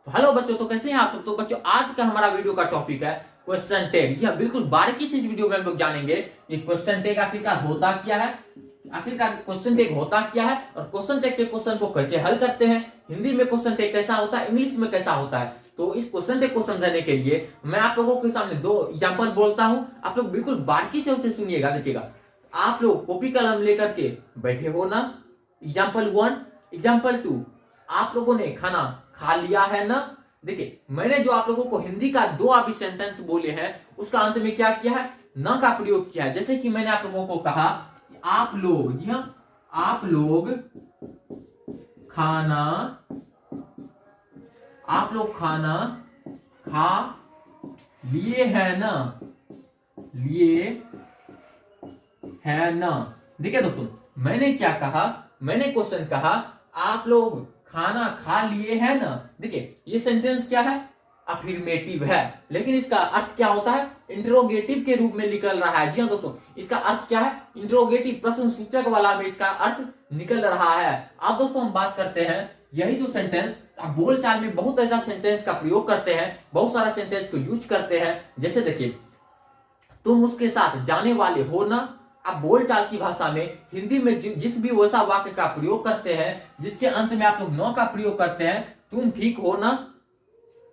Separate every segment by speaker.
Speaker 1: तो हेलो बच्चों, तो कैसे हैं आप सब। तो बच्चों आज का हमारा वीडियो का टॉपिक है क्वेश्चन टैग। जी हाँ, बिल्कुल बारीकी से इस वीडियो में हम लोग जानेंगे कि क्वेश्चन टैग आखिरकार होता क्या है, आखिरकार क्वेश्चन टैग होता क्या है और क्वेश्चन टैग के क्वेश्चन को कैसे हल करते हैं, हिंदी में क्वेश्चन टैग कैसा होता है, इंग्लिश में कैसा होता है। तो इस क्वेश्चन टैग को समझने के लिए मैं आप लोगों के सामने दो एग्जाम्पल बोलता हूं, आप लोग बिल्कुल बारीकी से उसे सुनिएगा, देखिएगा। आप लोग कॉपी कलम लेकर के बैठे हो ना। एग्जाम्पल 1, एग्जाम्पल 2, आप लोगों ने खाना खा लिया है ना। देखिए, मैंने जो आप लोगों को हिंदी का दो अभी सेंटेंस बोले हैं उसका अंत में क्या किया है, न का प्रयोग किया है। जैसे कि मैंने आप लोगों को कहा कि आप लोग, जी हाँ, आप लोग खाना, आप लोग खाना खा लिए है ना, लिए है ना। देखिए दोस्तों, मैंने क्या कहा, मैंने क्वेश्चन कहा आप लोग खाना खा लिए है ना। देखिए ये सेंटेंस क्या है, अफर्मेटिव है, लेकिन इसका अर्थ क्या होता है, इंट्रोगेटिव के रूप में निकल रहा है। जी हाँ दोस्तों, इसका अर्थ क्या है, इंट्रोगेटिव, प्रश्न सूचक वाला में इसका अर्थ निकल रहा है। अब दोस्तों हम बात करते हैं यही जो सेंटेंस आप बोलचाल में बहुत ऐसा सेंटेंस का प्रयोग करते हैं, बहुत सारा सेंटेंस को यूज करते हैं। जैसे देखिए, तुम उसके साथ जाने वाले हो ना। आप बोलचाल की भाषा में हिंदी में जिस भी वैसा वाक्य का प्रयोग करते हैं जिसके अंत में आप लोग न का प्रयोग करते हैं, तुम ठीक हो ना,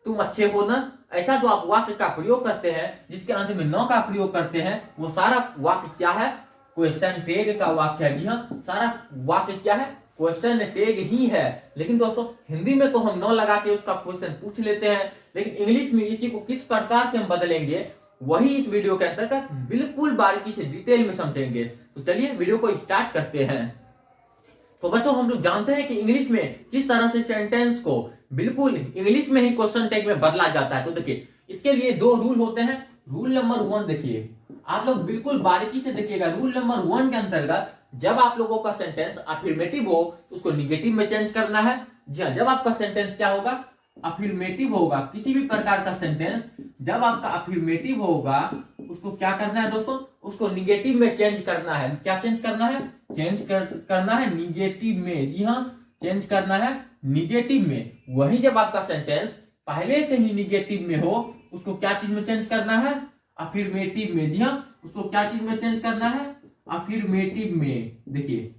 Speaker 1: तुम अच्छे हो ना, ऐसा जो आप वाक्य का प्रयोग करते हैं जिसके अंत में न का प्रयोग करते हैं, वो सारा वाक्य क्या है, क्वेश्चन टैग का वाक्य है। जी हाँ, सारा वाक्य क्या है, क्वेश्चन टैग ही है। लेकिन दोस्तों हिंदी में तो हम न लगा के उसका क्वेश्चन पूछ लेते हैं, लेकिन इंग्लिश में इसी को किस प्रकार से हम बदलेंगे वही इस वीडियो के अंतर्गत बिल्कुल बारीकी से डिटेल में समझेंगे। तो चलिए वीडियो को स्टार्ट करते हैं। तो बच्चों हम लोग जानते हैं कि इंग्लिश में किस तरह से सेंटेंस को बिल्कुल इंग्लिश में ही क्वेश्चन टैग में बदला जाता है। तो देखिए इसके लिए दो रूल होते हैं। रूल नंबर 1 देखिए, आप लोग बिल्कुल बारीकी से देखिएगा। रूल नंबर 1 के अंतर्गत जब आप लोगों का सेंटेंस अफर्मेटिव हो तो उसको निगेटिव में चेंज करना है। जी हाँ, जब आपका सेंटेंस क्या होगा, अफर्मेटिव होगा, किसी भी प्रकार का सेंटेंस जब आपका अफर्मेटिव होगा उसको क्या करना है दोस्तों, उसको निगेटिव में चेंज करना है। क्या चेंज करना है, करना है निगेटिव में। जी हाँ, चेंज करना है निगेटिव में। वही जब आपका सेंटेंस पहले से ही निगेटिव में हो उसको क्या चीज में चेंज करना है, अफर्मेटिव में। जी हाँ, उसको क्या चीज में चेंज करना है, अफर्मेटिव में। देखिए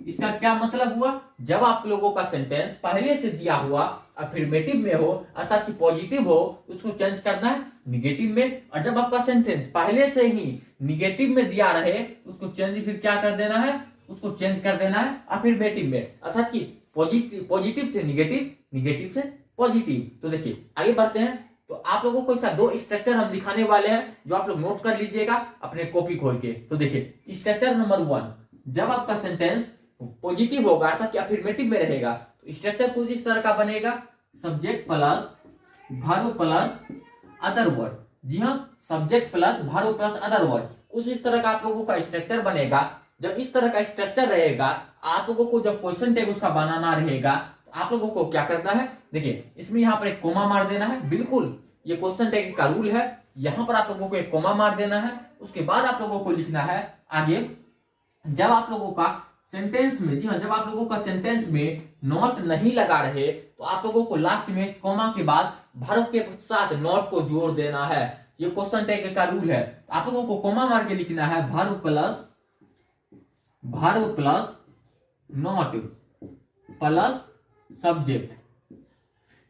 Speaker 1: इसका क्या मतलब हुआ, जब आप लोगों का सेंटेंस पहले से दिया हुआ अफर्मेटिव में हो अर्थात कि पॉजिटिव हो, उसको चेंज करना है निगेटिव में। और जब आपका सेंटेंस पहले से ही निगेटिव में दिया रहे उसको चेंज फिर क्या कर देना है, उसको चेंज कर देना है अफर्मेटिव में, अर्थात कि पॉजिटिव से निगेटिव, निगेटिव से पॉजिटिव। तो देखिए आगे बढ़ते हैं। तो आप लोगों को इसका दो स्ट्रक्चर हम दिखाने वाले हैं जो आप लोग नोट कर लीजिएगा अपने कॉपी खोल के। तो देखिए स्ट्रक्चर नंबर 1, जब आपका सेंटेंस पॉजिटिव होगा अर्थात कि अफर्मेटिव में रहेगा तो स्ट्रक्चर कुछ इस तरह का बनेगा, subject plus verb plus other word. जी हाँ, subject plus verb plus other word, कुछ इस तरह का आप लोगों का स्ट्रक्चर बनेगा। जब इस तरह का स्ट्रक्चर रहेगा, आप लोगों को जब क्वेश्चन टैग उसका बनाना रहेगा तो आप लोगों को क्या करना है, देखिए इसमें यहाँ पर एक कोमा मार देना है। बिल्कुल ये क्वेश्चन टैग का रूल है, यहाँ पर आप लोगों को एक कोमा मार देना है। उसके बाद आप लोगों को लिखना है आगे, जब आप लोगों का सेंटेंस में, जी हाँ, जब आप लोगों का सेंटेंस में नॉट नहीं लगा रहे तो आप लोगों को लास्ट में कोमा के बाद वर्ब के साथ नॉट को जोड़ देना है। ये क्वेश्चन टैग का रूल है। आप लोगों को कोमा मार के लिखना है verb plus not plus subject.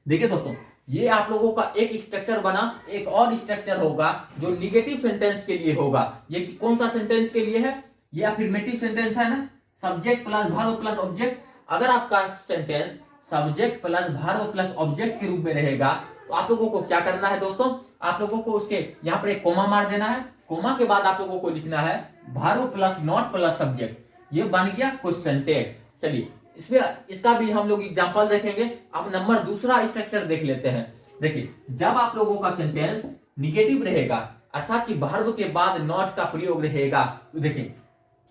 Speaker 1: देखिए दोस्तों, ये आप लोगों का एक स्ट्रक्चर बना। एक और स्ट्रक्चर होगा जो निगेटिव सेंटेंस के लिए होगा। ये कौन सा सेंटेंस के लिए है, ये अफर्मेटिव सेंटेंस है ना, subject plus verb plus object. अगर आपका sentence subject plus verb plus object के रूप में रहेगा तो आप लोगों को क्या करना है दोस्तों, आप लोगों को उसके यहाँ पर एक कोमा मार देना है। कोमा के बाद आप लोगों को लिखना है verb plus not plus subject. ये बन गया क्वेश्चन टैग। चलिए इसमें इसका भी हम लोग एग्जांपल देखेंगे। अब नंबर दूसरा स्ट्रक्चर देख लेते हैं। देखिए जब आप लोगों का सेंटेंस निगेटिव रहेगा अर्थात कि वर्ब के बाद नॉट का प्रयोग रहेगा, तो देखिए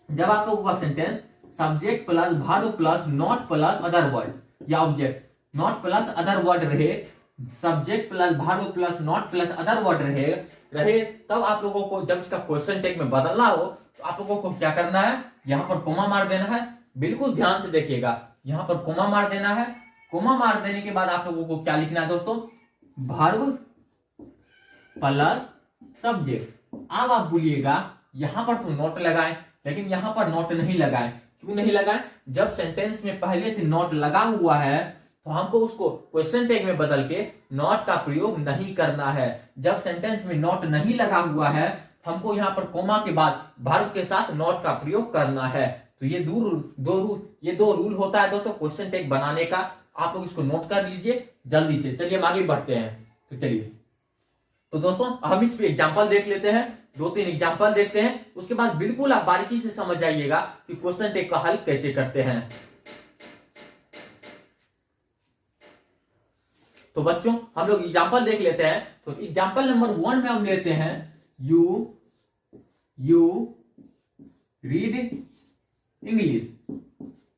Speaker 1: जब आप लोगों का sentence subject plus verb plus not plus other word या object, not plus other word रहे, subject plus verb plus not plus other word रहे तब आप लोगों को जब इसका क्वेश्चन टैग में बदलना हो तो आप लोगों को क्या करना है, यहाँ पर कोमा मार देना है। बिल्कुल ध्यान से देखिएगा, यहाँ पर कोमा मार देना है। कोमा मार देने के बाद आप लोगों को क्या लिखना है दोस्तों, वर्ब प्लस सब्जेक्ट। अब आप बोलिएगा यहां पर तो नोट लगाएं, लेकिन यहां पर नोट नहीं लगाएं। क्यों नहीं लगाएं? जब सेंटेंस में पहले से नोट लगा हुआ है तो हमको उसको क्वेश्चन टैग में बदल के नॉट का प्रयोग नहीं करना है। जब सेंटेंस में नॉट नहीं लगा हुआ है हमको यहाँ पर कोमा के बाद वर्ब के साथ नॉट का प्रयोग करना है। तो ये दो रूल होता है दोस्तों क्वेश्चन टैग बनाने का। आप लोग इसको नोट कर लीजिए जल्दी से। चलिए हम आगे बढ़ते हैं। तो चलिए, तो दोस्तों हम इस पे एग्जांपल देख लेते हैं, 2-3 एग्जांपल देखते हैं, उसके बाद बिल्कुल आप बारीकी से समझ जाइएगा कि क्वेश्चन टैग का हल कैसे करते हैं। तो बच्चों हम लोग एग्जांपल देख लेते हैं। तो एग्जांपल नंबर 1 में हम लेते हैं यू रीड इंग्लिश।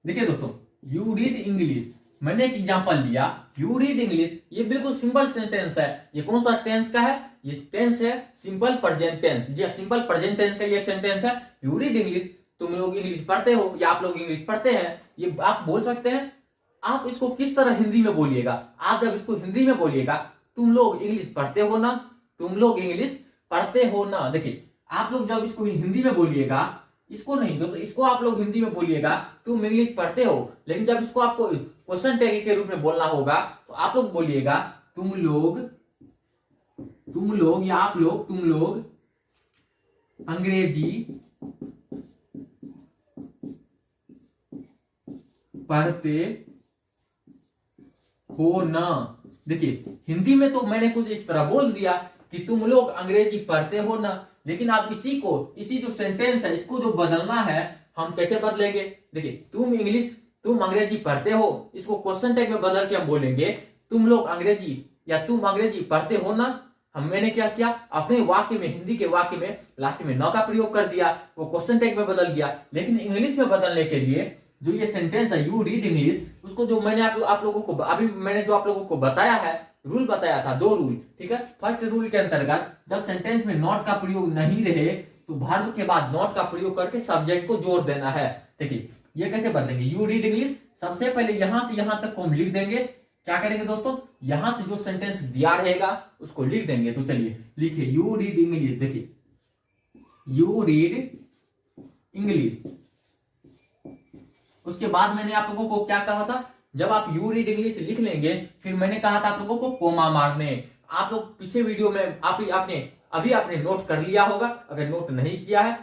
Speaker 1: देखिए दोस्तों, यू रीड इंग्लिश, मैंने एक एग्जांपल लिया यू रीड इंग्लिश। ये बिल्कुल सिंपल सेंटेंस है। ये कौन सा टेंस का है? ये टेंस है सिंपल प्रेजेंट टेंस। जी सिंपल प्रेजेंट टेंस का ये सेंटेंस है। यू रीड इंग्लिश, तुम लोग इंग्लिश पढ़ते हो या आप लोग इंग्लिश पढ़ते हैं, ये आप बोल सकते हैं। आप इसको किस तरह हिंदी में बोलिएगा? आप जब इसको हिंदी में बोलिएगा, तुम लोग इंग्लिश पढ़ते हो ना, तुम लोग इंग्लिश पढ़ते हो ना। देखिए आप लोग जब इसको हिंदी में बोलिएगा, इसको नहीं दोस्तों, इसको आप लोग हिंदी में बोलिएगा तुम इंग्लिश पढ़ते हो। लेकिन जब इसको आपको क्वेश्चन टैग के रूप में बोलना होगा तो आप लोग बोलिएगा तुम लोग या आप लोग, तुम लोग अंग्रेजी पढ़ते हो ना। देखिए हिंदी में तो मैंने कुछ इस तरह बोल दिया कि तुम लोग अंग्रेजी पढ़ते हो ना, लेकिन आप इसी जो सेंटेंस है इसको जो बदलना है हम कैसे बदलेंगे? देखिए तुम अंग्रेजी पढ़ते हो, इसको क्वेश्चन टैग में बदल के हम बोलेंगे तुम लोग अंग्रेजी या तुम अंग्रेजी पढ़ते हो ना। मैंने क्या किया, अपने वाक्य में, हिंदी के वाक्य में लास्ट में न का प्रयोग कर दिया, वो क्वेश्चन टैग में बदल दिया। लेकिन इंग्लिश में बदलने के लिए जो ये सेंटेंस है यू रीड इंग्लिश, उसको जो मैंने आप लोगों को अभी मैंने जो आप लोगों को बताया है, रूल बताया था, 2 रूल, ठीक है। फर्स्ट रूल के अंतर्गत जब सेंटेंस में नॉट का प्रयोग नहीं रहे तो वर्ब के बाद नॉट का प्रयोग करके सब्जेक्ट को जोड़ देना है। देखिए ये कैसे बदलेंगे, यू रीड इंग्लिश, सबसे पहले यहां से यहां तक को हम लिख देंगे। क्या करेंगे दोस्तों, यहां से जो सेंटेंस दिया रहेगा उसको लिख देंगे। तो चलिए लिखिए यू रीड इंग्लिश। देखिए यू रीड इंग्लिश, उसके बाद मैंने आप लोगों को क्या कहा था, जब आप यू रीड इंग्लिश लिख लेंगे फिर मैंने कहा था आप लोगों को कोमा मारने। आप लोग पिछले वीडियो में आपने नोट कर लिया होगा। अगर नोट नहीं किया है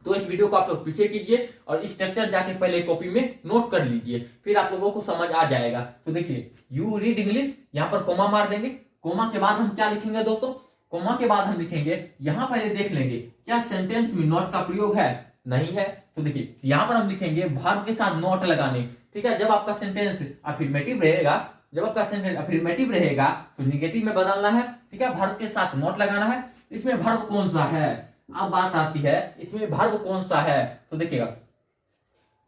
Speaker 1: तो इस वीडियो को आप लोग पीछे कीजिए और स्ट्रक्चर जाके पहले कॉपी में नोट कर लीजिए, फिर आप लोगों को समझ आ जाएगा। तो देखिए यू रीड इंग्लिश, यहाँ पर कोमा मार देंगे। कोमा के बाद हम क्या लिखेंगे दोस्तों, कोमा के बाद हम लिखेंगे, यहाँ पहले देख लेंगे क्या सेंटेंस में नॉट का प्रयोग है, नहीं है। तो देखिए यहाँ पर हम लिखेंगे वर्ब के साथ नॉट लगाने, ठीक है। जब आपका सेंटेंस अफर्मेटिव रहेगा तो निगेटिव में बदलना है, ठीक है। वर्ब के साथ नॉट लगाना है। इसमें वर्ब कौन सा है, अब बात आती है इसमें वर्ब कौन सा है। तो देखिएगा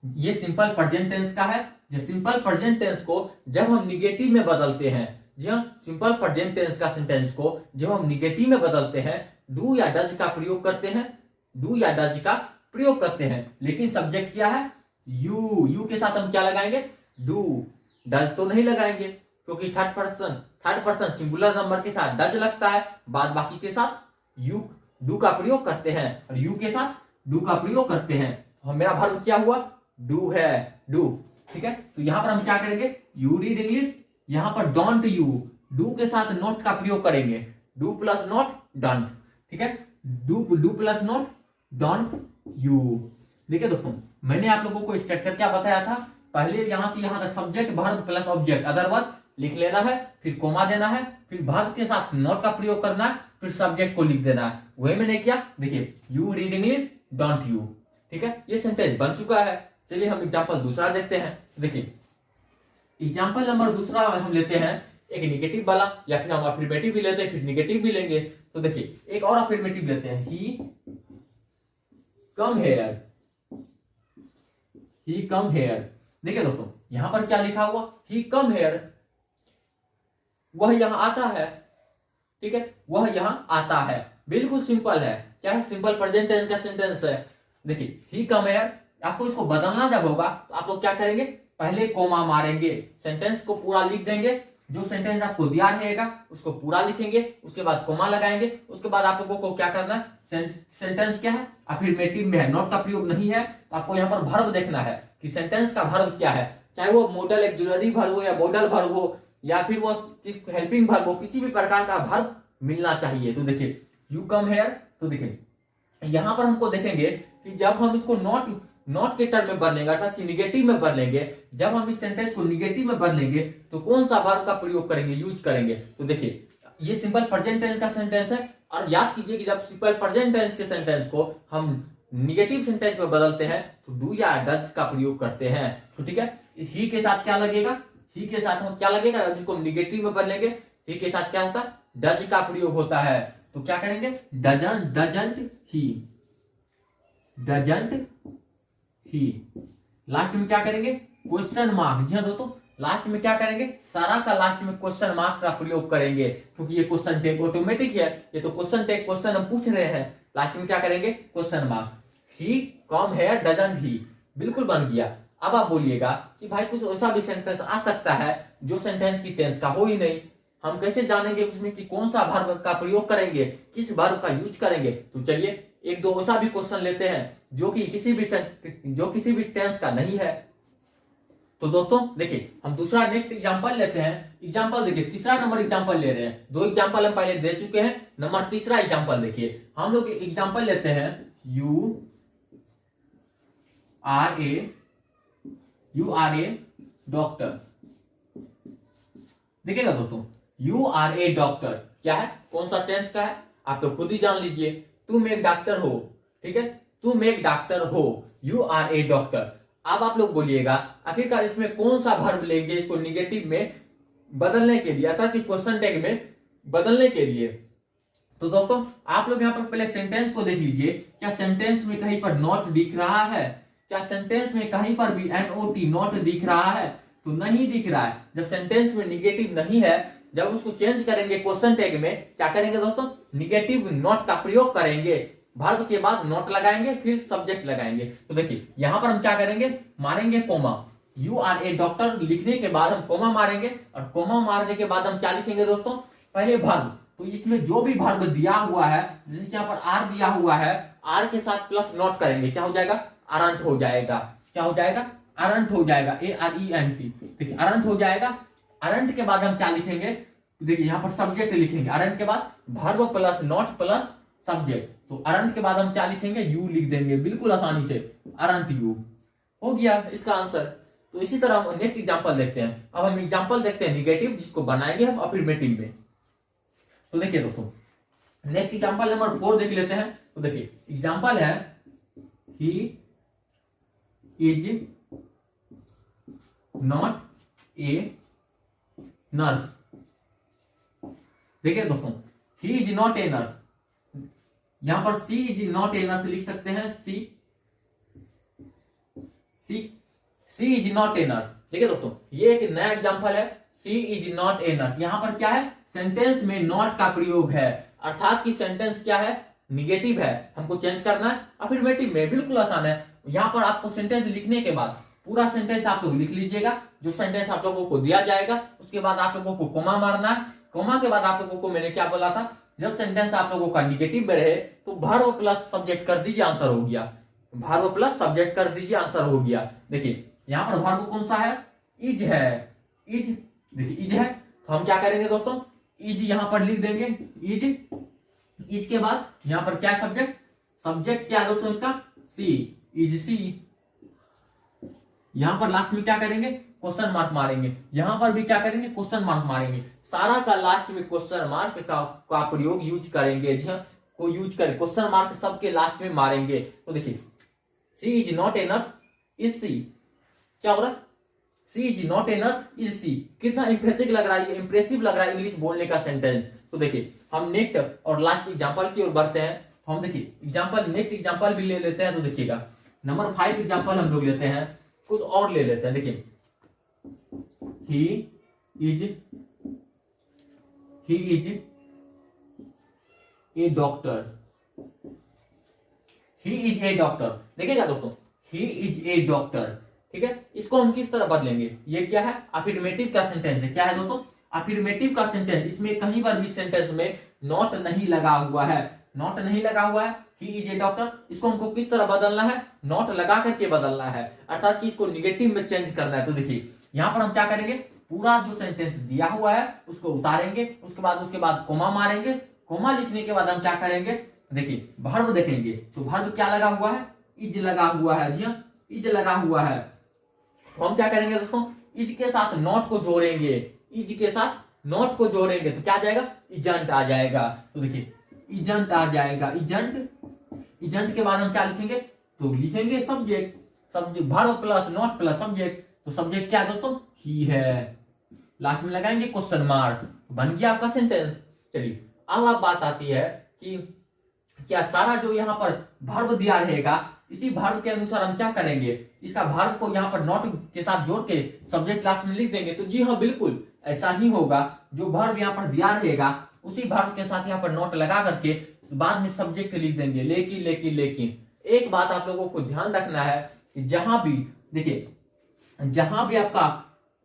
Speaker 1: ये सिंपल प्रेजेंट टेंस का है। ये सिंपल प्रेजेंट टेंस को जब हम निगेटिव में बदलते हैं, जी हाँ, सिंपल प्रेजेंट टेंस का सेंटेंस को जब हम निगेटिव में बदलते हैं, डू या डज का प्रयोग करते हैं, डू या डज का प्रयोग करते हैं। लेकिन सब्जेक्ट क्या है, यू के साथ हम क्या लगाएंगे, डू। डज तो नहीं लगाएंगे क्योंकि थर्ड पर्सन सिंगुलर नंबर के साथ डज लगता है, बाद बाकी के साथ यू डू का प्रयोग करते हैं और यू के साथ डू का प्रयोग करते हैं। तो मेरा वर्ब क्या हुआ, डू है, डू, ठीक है। तो यहां पर हम क्या करेंगे, यू रीड इंग्लिश, यहां पर डोंट यू, डू के साथ नॉट का प्रयोग करेंगे, डू प्लस नॉट डोंट, ठीक है। Do plus not don't you. देखिए दोस्तों मैंने आप लोगों को स्ट्रक्चर क्या बताया था, पहले यहां से यहां तक subject verb plus object otherwise लिख लेना है, फिर कोमा देना है, फिर वर्ब के साथ नॉट का प्रयोग करना है, फिर सब्जेक्ट को लिख देना है। वही मैंने किया। देखिए you read English don't you, ठीक है। ये सेंटेंस बन चुका है। चलिए हम एग्जांपल दूसरा देखते हैं। देखिए एग्जांपल नंबर दूसरा हम लेते हैं एक निगेटिव वाला, या फिर हम अफर्मेटिव भी लेते हैं फिर निगेटिव भी लेंगे। तो देखिए एक और अफर्मेटिव लेते हैं, ही कम हेयर। देखिए दोस्तों यहां पर क्या लिखा हुआ, ही कम हेयर, वह यहां आता है, ठीक है, वह यहां आता है। बिल्कुल सिंपल है, क्या है, सिंपल प्रेजेंट टेंस का सेंटेंस है। देखिए ही कम हेयर, आपको इसको बदलना जब होगा तो आप लोग क्या करेंगे, पहले कोमा मारेंगे, सेंटेंस को पूरा लिख देंगे, जो सेंटेंस आपको दिया रहेगा उसको पूरा लिखेंगे, उसके बाद कोमा लगाएंगे, उसके बाद आप लोगों को क्या करना है, सेंटेंस क्या है, अफर्मेटिव में है, नॉट का प्रयोग नहीं है, तो आपको यहाँ पर वर्ब देखना है कि सेंटेंस का वर्ब क्या है, चाहे वो मॉडल एक्सुलरी वर्ब हो या मॉडल वर्ब हो या फिर वो हेल्पिंग वर्ब हो, किसी भी प्रकार का वर्ब मिलना चाहिए। तो देखिए यू कम हेयर, तो देखिए यहां पर हमको देखेंगे कि जब हम इसको नॉट के टर्म में बदलेंगे, अर्थात कि निगेटिव में बदलेंगे, जब हम इस सेंटेंस को निगेटिव में बदलेंगे तो कौन सा वर्ब का प्रयोग करेंगे, यूज करेंगे। तो देखिए ये सिंपल प्रेजेंट टेंस का सेंटेंस है, और याद कीजिए कि जब सिंपल प्रेजेंट टेंस के सेंटेंस को हम निगेटिव सेंटेंस में बदलते हैं तो डू या डज का प्रयोग करते हैं। तो ठीक है, ही के साथ क्या लगेगा, ही के साथ हम क्या लगेगा, जब इसको निगेटिव में बदलेंगे ही के साथ क्या होता है, डज का प्रयोग होता है। तो क्या करेंगे, डजंट ही। लास्ट में क्या करेंगे, क्वेश्चन मार्क। जी हाँ दोस्तों, लास्ट में क्या करेंगे, सारा का लास्ट में क्वेश्चन मार्क का प्रयोग करेंगे, क्योंकि ये क्वेश्चन टैग ऑटोमेटिक है, ये तो क्वेश्चन टैग क्वेश्चन हम पूछ रहे हैं, लास्ट में क्या करेंगे, क्वेश्चन मार्क। ही कम है डजंट ही, बिल्कुल बन गया। अब आप बोलिएगा कि भाई कुछ ऐसा भी सेंटेंस आ सकता है जो सेंटेंस की टेंस का हो ही नहीं, हम कैसे जानेंगे उसमें कि कौन सा वर्ब का प्रयोग करेंगे, किस वर्ब का यूज करेंगे। तो चलिए एक दो ऐसा भी क्वेश्चन लेते हैं जो कि किसी भी टेंस का नहीं है। तो दोस्तों देखिए हम दूसरा नेक्स्ट एग्जांपल लेते हैं। एग्जांपल देखिए, तीसरा नंबर एग्जांपल ले रहे हैं, दो एग्जांपल हम पहले दे चुके हैं, नंबर तीसरा एग्जांपल देखिए। हम लोग एग्जांपल लेते हैं यू आर ए डॉक्टर। देखिएगा दोस्तों, यू आर ए डॉक्टर क्या है, कौन सा टेंस का है, आप तो खुद ही जान लीजिए। तुम एक डॉक्टर हो, ठीक है, तुम एक डॉक्टर हो, यू आर ए डॉक्टर। अब आप लोग बोलिएगा आखिरकार इसमें कौन सा वर्ब लेंगे इसको निगेटिव में बदलने के लिए, अर्थात कि क्वेश्चन टैग में बदलने के लिए। तो दोस्तों आप लोग यहाँ पर पहले सेंटेंस को देख लीजिए, क्या सेंटेंस में कहीं पर नॉट दिख रहा है, क्या सेंटेंस में कहीं पर भी NOT नॉट दिख रहा है, तो नहीं दिख रहा है। जब सेंटेंस में निगेटिव नहीं है, जब उसको चेंज करेंगे क्वेश्चन टैग में, क्या करेंगे दोस्तों, निगेटिव नॉट का प्रयोग करेंगे, वर्ब के बाद नॉट लगाएंगे, फिर सब्जेक्ट लगाएंगे। तो देखिए यहां पर हम क्या करेंगे, मारेंगे comma, you are a doctor लिखने के बाद हम कोमा मारेंगे, और कोमा मारने के बाद हम क्या लिखेंगे दोस्तों, पहले वर्ब। तो इसमें जो भी वर्ब दिया हुआ है, जैसे यहाँ पर आर दिया हुआ है, आर के साथ प्लस नॉट करेंगे, क्या हो जाएगा, अरंट हो जाएगा। क्या हो जाएगा, अरंट हो जाएगा, ARENT। देखिए अरंट हो जाएगा। अरंट के बाद हम क्या लिखेंगे, देखिए यहाँ पर सब्जेक्ट लिखेंगे, अरंट के बाद verb plus not plus subject. तो अरंट के बाद हम क्या लिखेंगे, यू लिख देंगे, बिल्कुल आसानी से, अरंट यू हो गया इसका आंसर। तो इसी तरह हम नेक्स्ट एग्जांपल देखते हैं। अब हम एग्जांपल देखते हैं निगेटिव, जिसको बनाएंगे हम अफर्मेटिव में। तो देखिए दोस्तों नेक्स्ट एग्जांपल नंबर 4 देख लेते हैं। तो देखिए एग्जांपल है, he is not a nurse. देखिए दोस्तों, he is not a nurse, यहां पर सी इज नॉट ए नर्स लिख सकते हैं, सी इज नॉट ए नर्स। देखिए दोस्तों ये एक नया एग्जांपल है, she is not a nurse. यहां पर क्या है, सेंटेंस में नॉट का प्रयोग है, अर्थात कि सेंटेंस क्या है, निगेटिव है, हमको चेंज करना है अफर्मेटिव में, बिल्कुल आसान है। यहां पर आपको सेंटेंस लिखने के बाद पूरा सेंटेंस आप लोग लिख लीजिएगा, जो सेंटेंस आप लोगों को दिया जाएगा, उसके बाद आप लोगों को कोमा मारना है। कोमा के बाद आप लोगों को मैंने क्या बोला था, जब सेंटेंस आप लोगों का निगेटिव में रहे तो वर्ब प्लस सब्जेक्ट कर दीजिए, आंसर हो गया, वर्ब प्लस सब्जेक्ट कर दीजिए, आंसर हो गया। देखिए यहां पर वर्ब कौन सा है, इज है, इज, देखिए इज है, तो हम क्या करेंगे दोस्तों, इज यहां पर लिख देंगे, इज के बाद यहां पर क्या सब्जेक्ट, सब्जेक्ट क्या दोस्तों इसका, सी, इज सी। यहां पर लास्ट में क्या करेंगे, क्वेश्चन मार्क मारेंगे, यहां पर भी क्या करेंगे, क्वेश्चन मार्क मारेंगे, सारा का लास्ट में क्वेश्चन मार्क का प्रयोग यूज करेंगे, को यूज करें, क्वेश्चन मार्क सबके लास्ट में मारेंगे। तो देखिए she is not a nurse, is she, क्या हो रहा है, she is not a nurse, is she. कितना इंपैथेटिक लग रहा है, इंप्रेसिव लग रहा है इंग्लिश बोलने का सेंटेंस। तो देखिए हम नेक्स्ट और लास्ट एग्जांपल की ओर बढ़ते हैं। तो हम देखिए एग्जांपल, नेक्स्ट एग्जांपल भी ले लेते हैं। तो देखिएगा नंबर 5 एग्जांपल हम लोग लेते हैं, कुछ और ले लेते हैं। देखिए he is a doctor, he is a doctor. देखिएगा दोस्तों, ही इज ए डॉक्टर, ठीक है, इसको हम किस तरह बदलेंगे, ये क्या है, अफर्मेटिव का सेंटेंस है। क्या है दोस्तों, अफर्मेटिव का सेंटेंस। इसमें कहीं पर भी सेंटेंस में नॉट नहीं लगा हुआ है, नॉट नहीं लगा हुआ है, ही इज ए डॉक्टर। इसको हमको किस तरह बदलना है, नॉट लगा करके बदलना है, अर्थात कि इसको निगेटिव में चेंज करना है। तो देखिए यहां पर हम क्या करेंगे, पूरा जो सेंटेंस दिया हुआ है उसको उतारेंगे, उसके बाद कोमा मारेंगे, कोमा लिखने के बाद हम क्या करेंगे, देखिए वर्ब देखेंगे तो वर्ब क्या लगा हुआ है, इज लगा हुआ है। जी हाँ, इज लगा हुआ है। तो हम क्या करेंगे दोस्तों, इज के साथ नॉट को जोड़ेंगे, इज के साथ नॉट को जोड़ेंगे तो क्या आ जाएगा, इजंट आ जाएगा। तो देखिए इजंट आ जाएगा, इजंट। इजंट के बाद हम क्या लिखेंगे, तो लिखेंगे subject, subject verb plus not plus subject. तो सब्जेक्ट क्या है दोस्तों, ही है। लास्ट में लगाएंगे क्वेश्चन मार्क, बन गया आपका सेंटेंस। चलिए अब आप बात आती है कि क्या सारा जो यहाँ पर वर्ब दिया रहेगा, इसी वर्ब के अनुसार हम क्या करेंगे, इसका वर्ब को यहाँ पर नॉट के साथ जोड़ के सब्जेक्ट लास्ट में लिख देंगे। तो जी हाँ बिल्कुल ऐसा ही होगा, जो वर्ब यहाँ पर दिया रहेगा उसी वर्ब के साथ यहाँ पर नॉट लगा करके बाद में सब्जेक्ट लिख देंगे। लेकिन लेकिन लेकिन एक बात आप लोगों को ध्यान रखना है कि जहां भी देखिए, जहां भी आपका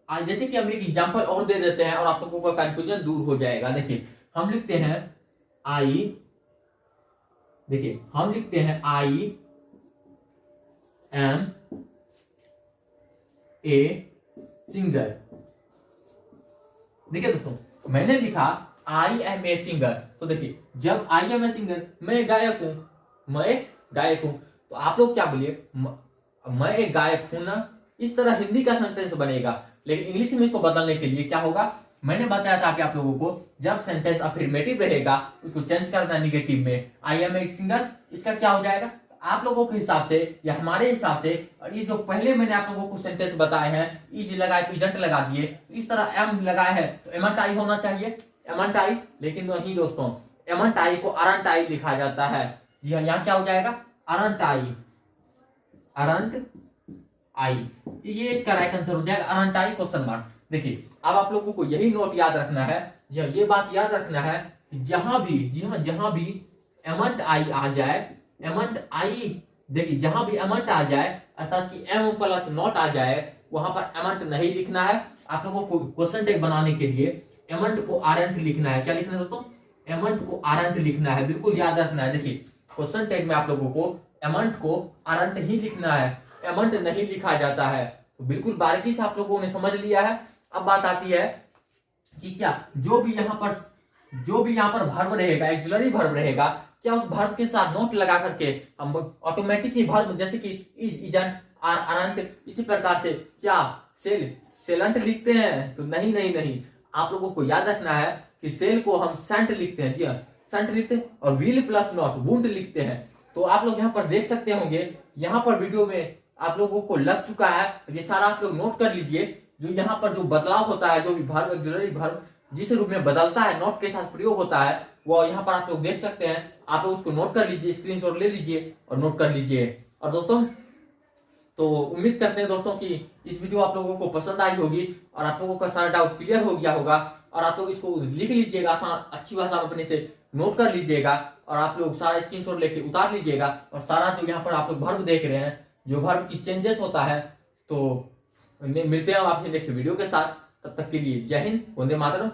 Speaker 1: जैसे कि हम एक एग्जांपल और दे देते हैं और आप लोगों का कंफ्यूजन दूर हो जाएगा। देखिए हम लिखते हैं आई, देखिए हम लिखते हैं आई एम ए सिंगर। देखिए दोस्तों मैंने लिखा आई एम ए सिंगर, तो देखिए जब आई एम ए सिंगर, मैं गायक हूं, मैं एक गायक हूं, तो आप लोग क्या बोलिए, मैं एक गायक हूं ना, इस तरह हिंदी का सेंटेंस बनेगा। लेकिन इंग्लिश में इसको बदलने के लिए क्या होगा, मैंने बताया था कि आप लोगों को जब सेंटेंस अफर्मेटिव रहेगा उसको चेंज करना निगेटिव में, आई एम ए सिंगर, इसका क्या हो जाएगा, आप लोगों के हिसाब से या हमारे हिसाब से, और ये जो पहले मैंने आप लोगों को सेंटेंस बताए हैं, इज लगाए तो इजंट लगा दिए, तो इस तरह एम लगाया है तो एमंट आई होना चाहिए, एमंट आई। लेकिन नहीं दोस्तों, एमंट आई को अरंट आई लिखा जाता है। जी हाँ, यहाँ क्या हो जाएगा, अरंट आई, अरंट आई, ये इसका राइट आंसर हो जाएगा, अरंट आई क्वेश्चन मार्क। देखिए अब आप लोगों को यही नोट याद रखना है, ये बात याद रखना है कि जहां भी, जी हाँ जहां भी एमंट आई आ जाए, एमंट आई, देखिए जहां भी एमंट आ जाए अर्थात कि एम प्लस नॉट आ जाए, वहां पर एमंट नहीं लिखना है। आप लोगों को क्वेश्चन टैग बनाने के लिए एमंट को आरंट लिखना है। क्या लिखना है दोस्तों, एमंट को आरंट लिखना है, बिल्कुल याद रखना है। देखिए क्वेश्चन टैग में आप लोगों को एमंट को आरंट ही लिखना है, एमंट नहीं लिखा जाता है। तो बिल्कुल बारीकी से आप लोगों ने समझ लिया है। अब बात आती है कि क्या जो भी यहाँ पर वर्ब रहेगा, एक्सिलरी वर्ब रहेगा, क्या उस वर्ब के साथ नोट लगा करके हम ऑटोमेटिक ही वर्ब जैसे कि इजंट, अरंट, इसी प्रकार से क्या सेलंट लिखते हैं, तो नहीं नहीं नहीं, आप लोगों को याद रखना है कि सेल को हम सेंट लिखते हैं। जी हाँ सेंट लिखते हैं, और विल प्लस नॉट वुंट लिखते हैं। तो आप लोग यहाँ पर देख सकते होंगे, यहाँ पर वीडियो में आप लोगों को लग चुका है, ये सारा आप लोग नोट कर लीजिए। जो यहाँ पर जो बदलाव होता है, जो भी वर्ब, ऑक्सिलरी वर्ब जिस रूप में बदलता है, नॉट के साथ प्रयोग होता है, वो यहाँ पर आप लोग देख सकते हैं। आप लोग उसको नोट कर लीजिए, स्क्रीनशॉट ले लीजिए और नोट कर लीजिए। और दोस्तों तो उम्मीद करते हैं दोस्तों कि इस वीडियो आप लोगों को पसंद आई होगी और आप लोगों का सारा डाउट क्लियर हो गया होगा। और आप लोग इसको लिख लीजिएगा, अच्छी भाषा में अपने से नोट कर लीजिएगा, और आप लोग सारा स्क्रीनशॉट लेके उतार लीजिएगा। और सारा जो यहाँ पर आप लोग वर्ब देख रहे हैं, जो वर्ब की चेंजेस होता है, तो मिलते हैं आपसे नेक्स्ट वीडियो के साथ। तब तक के लिए जय हिंद, वंदे मातरम।